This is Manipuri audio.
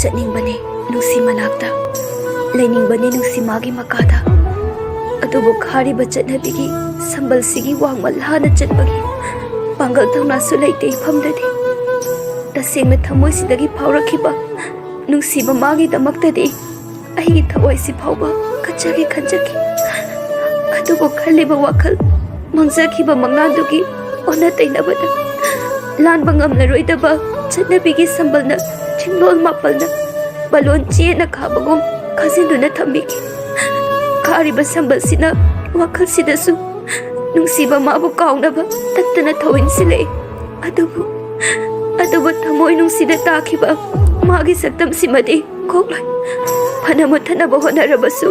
ꯆꯠꯅꯤꯡꯕꯅꯤ ꯅꯨꯡꯁꯤ ꯃꯅꯥꯛꯇ ꯂꯩꯅꯤꯡꯕꯅꯤ ꯅꯨꯡꯁꯤ ꯃꯥꯒꯤ ꯃꯈꯥꯗ ꯑꯗꯨꯕꯨ ꯈꯥꯔꯤꯕ ꯆꯠꯅꯕꯤꯒꯤ ꯁꯝꯕꯜꯁꯤꯒꯤ ꯋꯥꯡꯃꯜ ꯍꯥꯟꯅ ꯆꯠꯄꯒꯤ ꯄꯥꯡꯒꯜ ꯊꯧꯅꯥꯁꯨ ꯂꯩꯇꯦ ꯏꯐꯝꯗꯗꯤ ꯇꯁꯦꯡꯅ ꯊꯃꯣꯏꯁꯤꯗꯒꯤ ꯐꯥꯎꯔꯛꯈꯤꯕ ꯅꯨꯡꯁꯤꯕ ꯃꯥꯒꯤꯗꯃꯛꯇꯗꯤ ꯑꯩꯒꯤ ꯊꯋꯥꯏꯁꯤ ꯐꯥꯎꯕ ꯈꯟꯖꯈꯤ ꯑꯗꯨꯕꯨ ꯈꯜꯂꯤꯕ ꯋꯥꯈꯜ ꯃꯥꯡꯖꯈꯤꯕ ꯃꯪꯂꯥꯟꯗꯨꯒꯤ ꯑꯣꯟꯅ ꯇꯩꯅꯕꯗ ꯂꯥꯟꯕ ꯉꯝꯂꯔꯣꯏꯗꯕ ꯆꯠꯅꯕꯤꯒꯤ ꯁꯝꯕꯜꯅ ꯆꯤꯡꯂꯣꯜ ꯃꯥꯄꯜꯅ ꯕꯂꯣꯟ ꯆꯦꯠꯅ ꯈꯥꯕꯒꯨꯝ ꯈꯥꯖꯤꯟꯗꯨꯅ ꯊꯝꯕꯤꯈꯤ ꯈꯥꯔꯤꯕ ꯁꯝꯕꯜꯁꯤꯅ ꯋꯥꯈꯜꯁꯤꯗꯁꯨ ꯅꯨꯡꯁꯤꯕ ꯃꯥꯕꯨ ꯀꯥꯎꯅꯕ ꯇꯠꯇꯅ ꯊꯧꯋꯤꯟꯁꯤꯜꯂꯛꯏ ꯑꯗꯨꯕꯨ ꯊꯃꯣꯏ ꯅꯨꯡꯁꯤꯗ ꯇꯥꯈꯤꯕ ꯃꯥꯒꯤ ꯁꯛꯇꯝꯁꯤꯃꯗꯤ ꯀꯣꯛꯂꯣꯏ ꯐꯅ ꯃꯨꯠꯊꯅꯕ ꯍꯣꯠꯅꯔꯕꯁꯨ